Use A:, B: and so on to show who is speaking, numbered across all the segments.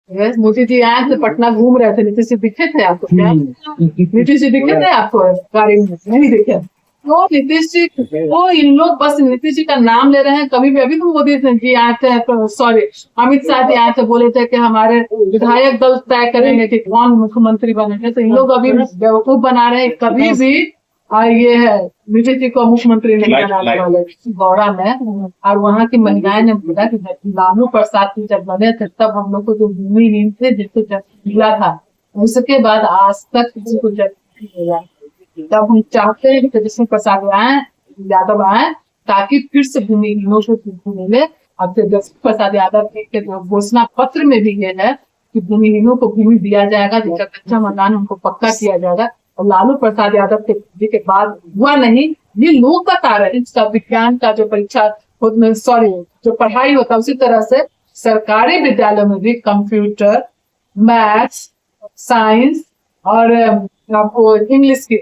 A: मोदी जी आए थे, पटना घूम रहे थे, नीतीश जी दिखे थे आपको क्या? नीतीश जी दिखे थे आपको गाड़ी में? नहीं दिखे। तो नीतीश जी, वो इन लोग बस नीतीश जी का नाम ले रहे हैं। कभी भी, अभी तो मोदी जी आए थे, सॉरी अमित शाह जी आए थे, बोले थे कि हमारे विधायक दल तय करेंगे कि कौन मुख्यमंत्री बनेंगे। तो इन लोग अभी बेवकूफ बना रहे हैं। कभी भी ये है, नीतीश जी को मुख्यमंत्री नहीं बनाने वाले गौड़ा में। और वहाँ की महिलाएं ने बोला कि लालू प्रसाद जी जब बने थे तब हम लोग को जो भूमिहीन थे जिसको जब मिला था, उसके बाद आज तक किसी को जब नहीं मिला। तब हम चाहते हैं कि तेजस्वी प्रसाद यादव आए, ताकि फिर से भूमिहीनों को भूमि मिले। अब तेजस्वी प्रसाद यादव के घोषणा पत्र में भी ये है कि भूमिहीनों को भूमि दिया जाएगा, जिनका कच्चा मकान उनको पक्का किया जाएगा। और लालू प्रसाद यादव के बाद हुआ नहीं। ये लोग बता रहे हैं, इसका विज्ञान का जो परीक्षा, सॉरी जो पढ़ाई होता है, उसी तरह से सरकारी विद्यालयों में भी कंप्यूटर, मैथ्स, साइंस और आपको इंग्लिश की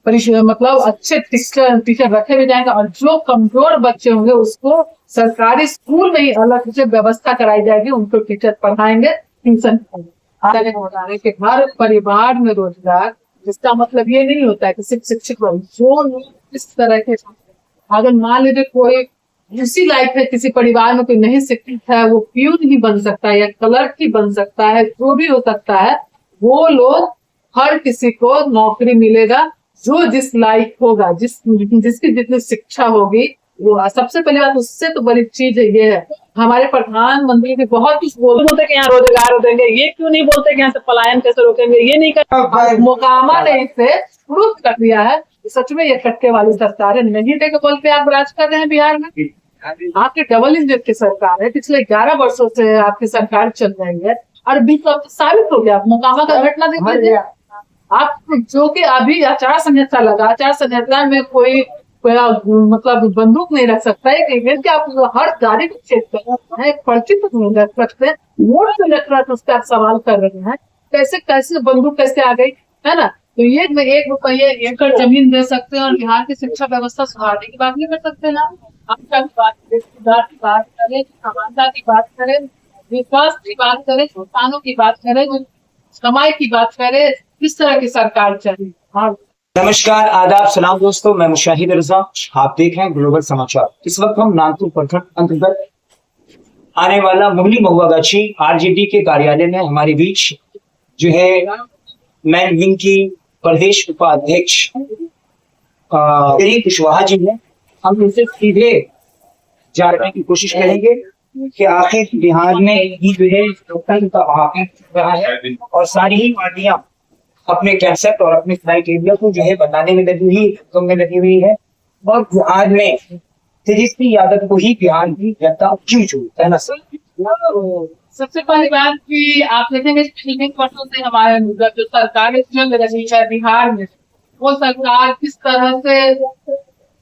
A: परीक्षा, मतलब अच्छे टीचर रखे भी जाएंगे। और जो कमजोर बच्चे होंगे उसको सरकारी स्कूल में ही अलग से व्यवस्था कराई जाएगी, उनको टीचर पढ़ाएंगे, ट्यूशन के हर परिवार में रोजगार। इसका मतलब ये नहीं होता है कि सिर्फ शिक्षक बन, जो लोग इस तरह के, अगर मान लीजिए कोई उसी लाइफ है, किसी परिवार में कोई नहीं शिक्षित है, वो प्यून ही बन सकता है या क्लर्क ही बन सकता है, जो भी हो सकता है, वो लोग हर किसी को नौकरी मिलेगा जो जिस लायक होगा, जिसकी जितनी शिक्षा होगी। वो सबसे पहले बात, उससे तो बड़ी चीज ये है, हमारे प्रधानमंत्री भी बहुत कुछ बोलते कि यहाँ रोजगार देंगे, ये क्यों नहीं बोलते कि यहाँ से पलायन कैसे रोकेंगे? ये नहीं कर, मोकामा ने इसे प्रूफ कर दिया है। सच में ये कट्टे वाली सरकार है। नहीं देके बोल पे आप राज कर रहे हैं बिहार में। आपकी डबल इंजन की सरकार है, पिछले 11 वर्षों से आपकी सरकार चल रही है। और भी तो साबित हो गया, मोकामा का घटना देख लीजिए आप, जो कि अभी आचार संहिता लगा, आचार संहिता में कोई मतलब बंदूक नहीं रख सकता है कि आप हर गाड़ी को चेक कर रहे हैं, पर्ची तो नहीं रख सकते, वोट से रख रहा, उसका आप सवाल कर रहे हैं, कैसे बंदूक कैसे आ गई, है ना? तो ये 1 रुपये एकड़ जमीन दे सकते हैं और बिहार की शिक्षा व्यवस्था सुधारने की बात नहीं कर सकते ना। आपका बात करें, सुधार की बात करें, समानता की बात करें, विकास की बात करें, किसानों की बात करें, कमाई की बात करें, किस तरह की सरकार चाहिए। हाँ,
B: नमस्कार, आदाब, सलाम दोस्तों, मैं मुशाहिद रजा, आप देख रहे हैं ग्लोबल समाचार। इस वक्त हम नागपुर प्रखंड अंतर्गत आने वाला मुगली महुआगाछी आरजेडी के कार्यालय में हमारे बीच जो है मैन विंग की प्रदेश उपाध्यक्ष कुशवाहा जी हैं। हम इनसे सीधे जानने की कोशिश करेंगे कि आखिर बिहार में ये जो है लोकतंत्र का वहां रहा है और सारी ही पार्टियां अपने कैंसेप्ट और अपने क्राइटेरिया को जो है बताने में लगी हुई है। और बिहार में तेजस्वी यादव को ही बिहार की जनता क्यों चुनती है ना सर?
A: सबसे पहली बात कि आप देखेंगे पिछले वर्षों से हमारे जो सरकार चल रही है बिहार में, वो सरकार किस तरह से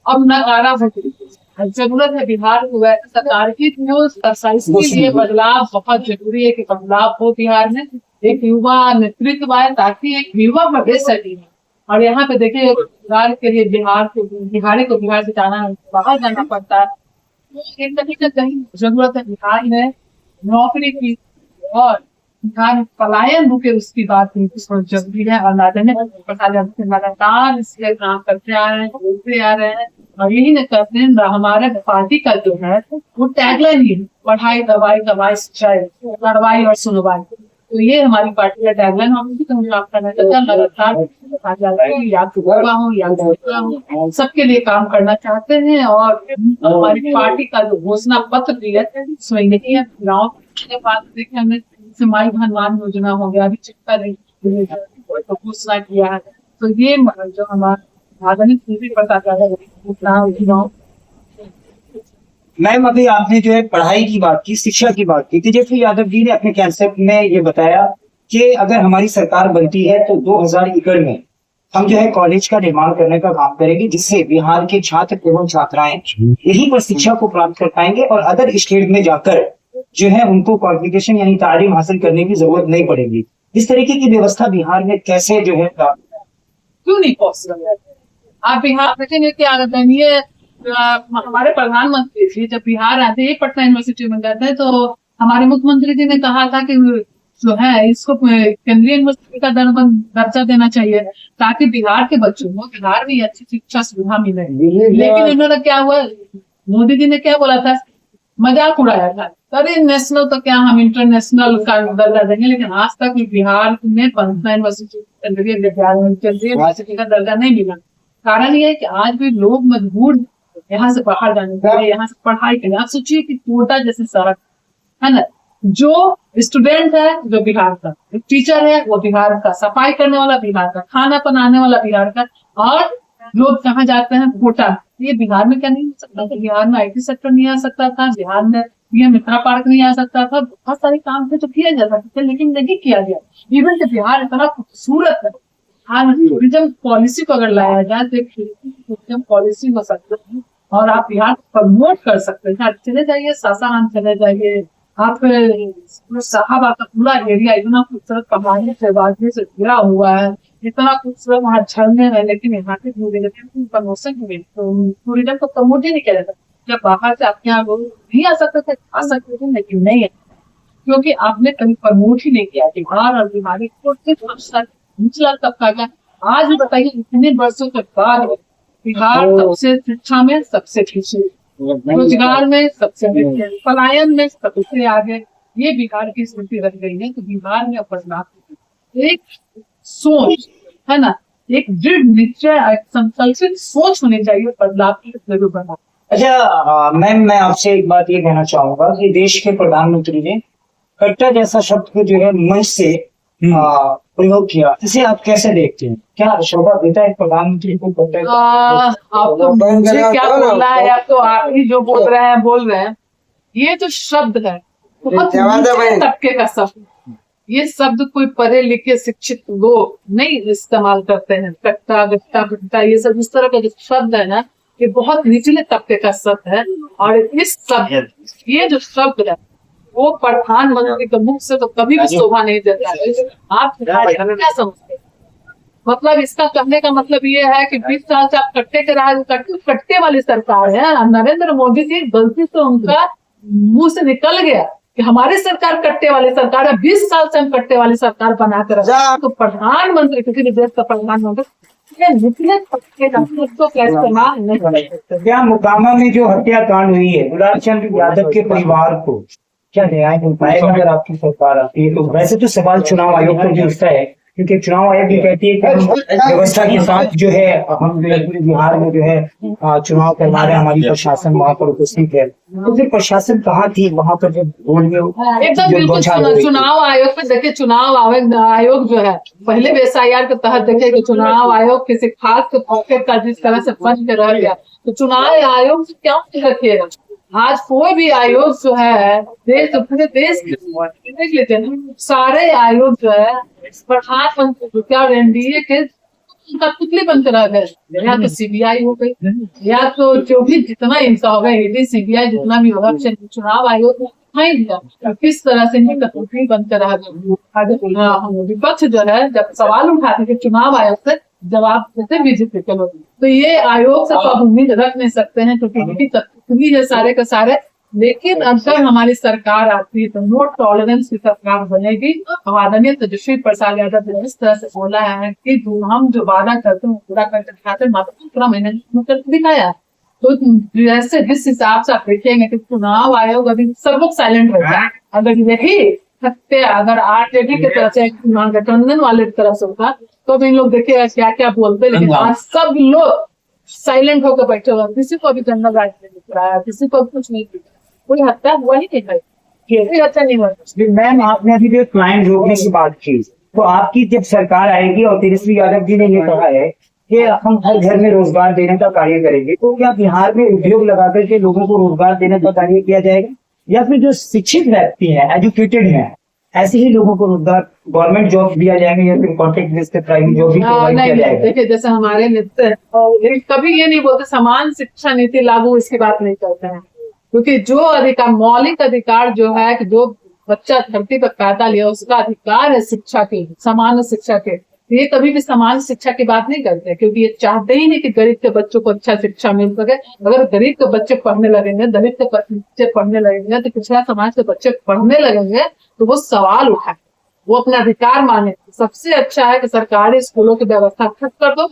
A: अब नकारा हो गई है। जरूरत है बिहार को वैसे सरकार की, इसके लिए बदलाव बहुत जरूरी है कि बदलाव हो बिहार में, एक युवा नेतृत्व आए ताकि एक युवा प्रदेश सके। और यहाँ पे देखिए, रोजगार के लिए बिहारी को बिहार से बाहर जाना पड़ता है। तो एक कहीं जरूरत है बिहार में नौकरी की, और बिहार में पलायन रुके उसकी बात जरूरी है। और लगातार इसलिए काम करते आ रहे हैं, बोलते आ रहे हैं, और यही न करते हैं। हमारे पार्टी का जो है वो टैगलाइन ही है, पढ़ाई दवाई दवाई सिंचाई, लड़वाई और सुनवाई। तो ये हमारी पार्टी का टैगलाइन। हम भी लगातार सबके लिए काम करना चाहते हैं। और हमारी पार्टी का जो घोषणा पत्र दिया उसमें यही है, गाँव के बाद देखिए हमने माई भगवान योजना हो गया, अभी चिट्ठा घोषणा किया है। तो ये जो हमारा
B: मैम, अभी आपने जो है पढ़ाई की बात की, शिक्षा की बात की। तेजस्वी यादव जी ने अपने कैंसेप्ट में ये बताया कि अगर हमारी सरकार बनती है तो 2000 एकड़ में हम जो है कॉलेज का निर्माण करने का काम करेंगे, जिससे बिहार के छात्र एवं छात्राएं यहीं पर शिक्षा को प्राप्त कर पाएंगे और अदर स्टेट में जाकर जो है उनको क्वालिफिकेशन यानी तालीम हासिल करने की जरूरत नहीं पड़ेगी। इस तरीके की व्यवस्था बिहार में कैसे जो है
A: क्यों नहीं पॉसिबल है? आप बिहार देखेंगे कि आदरणीय हमारे प्रधानमंत्री जी जब बिहार आते हैं, पटना यूनिवर्सिटी में गए थे, तो हमारे मुख्यमंत्री जी ने कहा था कि जो है इसको केंद्रीय यूनिवर्सिटी का दर्जा देना चाहिए, ताकि बिहार के बच्चों को बिहार में अच्छी शिक्षा सुविधा मिले। लेकिन इन्होंने क्या हुआ, मोदी जी ने क्या बोला था, मजाक उड़ाया था, अरे नेशनल तो क्या हम इंटरनेशनल का दर्जा देंगे, लेकिन आज तक बिहार में पटना यूनिवर्सिटी केंद्रीय यूनिवर्सिटी का दर्जा नहीं मिला। कारण ये है कि आज भी लोग मजबूर यहाँ से बाहर जाने के लिए, यहाँ से पढ़ाई के लिए। आप सोचिए कि कोटा जैसे सड़क है ना, जो स्टूडेंट है जो बिहार का, टीचर है वो बिहार का, सफाई करने वाला बिहार का, खाना बनाने वाला बिहार का, और लोग कहाँ जाते हैं, कोटा। ये बिहार में क्या नहीं हो सकता था? बिहार में IT सेक्टर नहीं आ सकता था, बिहार में ये मित्रा पार्क नहीं आ सकता था, बहुत सारे काम थे जो किया जा सकते थे, लेकिन नहीं किया गया। इवन कि बिहार इतना खूबसूरत है, हाँ, टूरिज्म पॉलिसी को अगर लाया जाए तो एक टूरिज्म पॉलिसी हो सकती है, और आप बिहार को प्रमोट कर सकते हैं। आप चले जाइए, सासाराम चले जाइए, आप साहबा का पूरा एरिया इतना खूबसूरत पहाड़ी से वादी से घिरा हुआ है, इतना खूबसूरत वहाँ झरने हैं, लेकिन यहाँ के प्रमोशन टूरिज्म को प्रमोट ही नहीं किया जाता। जब बाहर से आपके यहाँ लोग नहीं आ सकते थे, आ सकते थे, लेकिन नहीं है, क्योंकि आपने कभी प्रमोट ही नहीं किया। बिहार और बिहारी को निचला तबका का आज भी बताइए, इतने वर्षों के बाद बिहार सबसे शिक्षा में सबसे पीछे, रोजगार में सबसे पीछे, पलायन में सबसे आगे, ये बिहार की स्थिति रह गई है। तो बिहार में बदलाव, एक सोच है ना, एक दृढ़ निश्चय, एक संकल्पित सोच होनी चाहिए, बदलाव की जरूर बना।
B: अच्छा मैम, मैं आपसे एक बात ये कहना चाहूंगा कि देश के प्रधानमंत्री ने कट्टा जैसा शब्द को जो है मंच से प्रयोग किया, इसे आप कैसे देखते हैं? क्या शोभा देता है प्रधानमंत्री को कट्टा?
A: आप तो मुझे क्या बोलना है, आप तो आप ही जो बोल रहे हैं, ये जो शब्द है बहुत नीचे तबके का शब्द। ये शब्द कोई पढ़े लिखे शिक्षित लोग नहीं इस्तेमाल करते हैं। कट्टा, गट्टा, भट्टा, ये सब इस तरह का जो शब्द है ना, ये बहुत निचले तबके का शब्द है। और इस शब्द, ये जो शब्द है वो प्रधानमंत्री के मुख से तो कभी भी शोभा नहीं देता है। आप क्या समझते हैं? मतलब इसका कहने का मतलब ये है कि 20 साल से आप कट्टे के राज, कट्टे वाली सरकार है। नरेंद्र मोदी जी गलती से उनका मुंह से निकल गया कि हमारी सरकार कट्टे वाली सरकार है, 20 साल से हम कट्टे वाली सरकार बना कर रखे। तो प्रधानमंत्री, किसी भी देश का प्रधानमंत्री निचले तबके का शब्दों का इस्तेमाल नहीं कर सकते।
B: क्या मोकामा में जो हत्याकांड हुई है गुलाबचंद यादव के परिवार को क्या न्याय मिल पाएगा अगर आपकी सरकार आती है? तो वैसे तो सवाल चुनाव आयोग पर भी उठता है, क्योंकि चुनाव आयोग भी कहती है कि व्यवस्था के साथ जो है हम पूरे बिहार में जो है चुनाव करवा रहे हैं, हमारी प्रशासन वहाँ पर उपस्थित है। तो फिर प्रशासन कहाँ थी वहाँ पर जब
A: एकदम बिल्कुल चुनाव आयोग पे देखिए, चुनाव आयोग जो है पहले भी SIR के तहत देखे कि चुनाव आयोग किसी खास के पॉकेट का जिस तरह से बन के रह गया, तो चुनाव आयोग से क्या रखिएगा। आज कोई भी आयोग जो है देश, पूरे देश देख लेते हैं, सारे आयोग जो है प्रधानमंत्री क्या NDA के उनका पुतले बनकर रह गए। या तो CBI हो गई, या तो जो भी जितना हिंसा होगा ED CBI जितना भी होगा, चुनाव आयोग नहीं दिया। तो किस तरह से इनकी कठपुतली बनकर रह गए। विपक्ष जो है जब सवाल उठाते थे चुनाव आयोग से, जवाब देते बीजेपी के लोग। तो ये आयोग से तो आप उम्मीद रख नहीं सकते हैं, क्योंकि इनकी कठपुतली है सारे के सारे। लेकिन अगर हमारी सरकार आती है तो नो टॉलरेंस की सरकार बनेगी। आदरणीय तेजस्वी प्रसाद यादव ने इस तरह से बोला है कि हम जो वादा करते हैं पूरा करके दिखाते हैं, मात्र 15 महीने में करके दिखाया। तो जैसे जिस हिसाब से आप देखेंगे कि चुनाव आयोग अभी सब लोग साइलेंट रहता है। अगर यही हत्या अगर RJD की तरफ से, गठबंधन वाले की तरफ से होता तो भी लोग देखिएगा क्या क्या बोलते, लेकिन आज सब लोग साइलेंट होकर बैठे हुए, किसी को भी जंगल राज नहीं दिख रहा है, किसी को कुछ नहीं दिख रहा, कोई हत्या हुआ ही नहीं भाई, कोई हत्या नहीं हुआ।
B: मैम आपने अभी जो क्राइम रोकने की बात की, तो आपकी जब सरकार आएगी और तेजस्वी यादव जी ने ये कहा है कि हम हर घर में रोजगार देने का कार्य करेंगे, तो क्या बिहार में उद्योग लगा करके लोगों को रोजगार देने का कार्य किया जाएगा, या फिर जो शिक्षित व्यक्ति है, एजुकेटेड है, ऐसे ही लोगों को रोजगार गवर्नमेंट जॉब दिया जाएगा, या फिर कॉन्ट्रैक्ट बेस पे प्राइवेट जॉब भी प्रोवाइड किया जाएगा?
A: देखिए, जैसे हमारे नेता कभी ये नहीं बोलते समान शिक्षा नीति लागू, इसकी बात नहीं करते हैं, क्योंकि जो अधिकार, मौलिक अधिकार जो है कि जो बच्चा धरती पर पैदा लिया उसका अधिकार है शिक्षा के, समान शिक्षा के। ये कभी भी समान शिक्षा की बात नहीं करते, क्योंकि ये चाहते ही नहीं कि गरीब के बच्चों को अच्छा शिक्षा मिल सके। अगर गरीब के बच्चे पढ़ने लगेंगे, दलित के बच्चे पढ़ने लगेंगे, तो पिछड़ा समाज के बच्चे पढ़ने लगेंगे, तो वो सवाल उठाए वो अपना अधिकार माने। सबसे अच्छा है कि सरकारी स्कूलों की व्यवस्था ठप कर दो,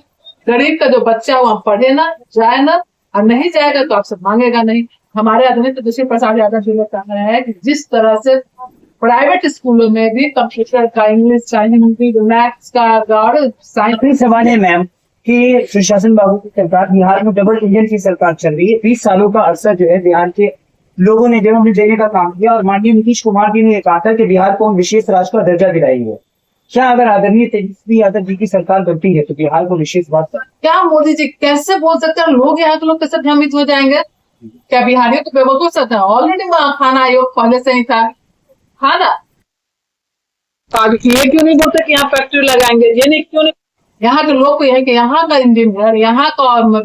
A: गरीब का जो बच्चा वहां पढ़े ना, जाए ना, और नहीं जाएगा तो आपसे मांगेगा नहीं। हमारे आदरणीय तेजस्वी प्रसाद यादव जी ने कहा है कि जिस तरह से प्राइवेट स्कूलों में भी कंप्यूटर का, इंग्लिश का, हिंदी, मैथ्स का और साइंस।
B: आखिरी सवाल है मैम कि सुशासन बाबू की सरकार बिहार में डबल इंजन की सरकार चल रही है। 20 सालों का अरसा जो है बिहार के लोगों ने डेवलपमेंट देने का काम किया और माननीय नीतीश कुमार जी ने कहा था कि बिहार को हम विशेष राज्य का दर्जा दिलाएंगे। क्या अगर आदरणीय तेजस्वी यादव जी की सरकार बनती है तो बिहार को विशेष बात
A: क्या मोदी जी कैसे बोल सकते हैं? लोग यहाँ के लोग कैसे भ्रमित हो जाएंगे? क्या बिहारियों तो बेवकूफ से था? ऑलरेडी खाना आयोग पहले से ही था। खाना अब ये क्यों नहीं बोलते कि यहाँ फैक्ट्री लगाएंगे? ये नहीं, क्यों नहीं? यहाँ के लोग को यही कि यहाँ का इंजीनियर, यहाँ का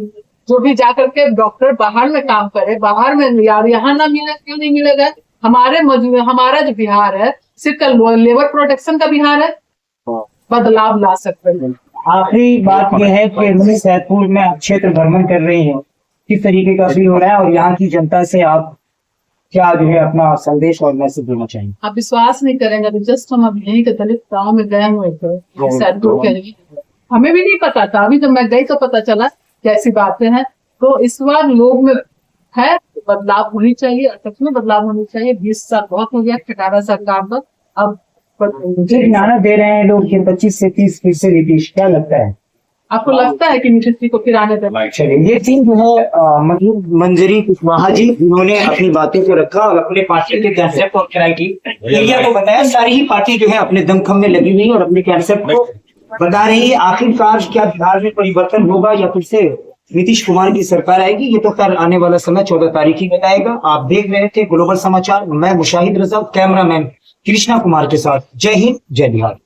A: जो भी जाकर के डॉक्टर बाहर में काम करे, बाहर में यार यहाँ ना मिले, क्यों नहीं मिलेगा? हमारा जो बिहार है सिर्फ लेबर प्रोटेक्शन का बिहार है, बदलाव ला सकते हैं।
B: आखिरी बात यह है कि रुनी सैदपुर में आप क्षेत्र भ्रमण कर रहे हैं, किस तरीके का फील हो रहा है और यहाँ की जनता से आप क्या जो है अपना संदेश और मैसेज देना चाहिए?
A: आप विश्वास नहीं करेंगे, अभी जस्ट हम अभी यहीं के दलित गांव में गए हुए थे सैदपुर के लिए। हमें भी नहीं पता था, अभी जब मैं गई तो पता चला कैसी बातें हैं। तो इस बार लोग में है बदलाव होनी चाहिए, सच में बदलाव होनी चाहिए। 20 साल बहुत हो गया ठिकाना सरकार पर, अब
B: नारा दे रहे हैं लोग 25 से 30 फिर से नीतीश, क्या लगता है
A: आपको? लगता है कि नीतीश जी को फिर आने देना?
B: ये टीम जो है मंजरी कुशवाहा जी, उन्होंने अपनी बातों को रखा और अपने पार्टी के कंसेप्ट और क्राइटेरिया को बताया। सारी ही पार्टी जो है अपने दमखम में लगी हुई और अपने कंसेप्ट को बता रही है। आखिरकार क्या बिहार में परिवर्तन होगा या फिर से नीतीश कुमार की सरकार आएगी, ये तो खैर आने वाला समय 14 तारीख ही बताएगा। आप देख रहे थे ग्लोबल समाचार, मैं मुशाहिद रजा, कैमरामैन कृष्णा कुमार के साथ। जय हिंद, जय बिहार।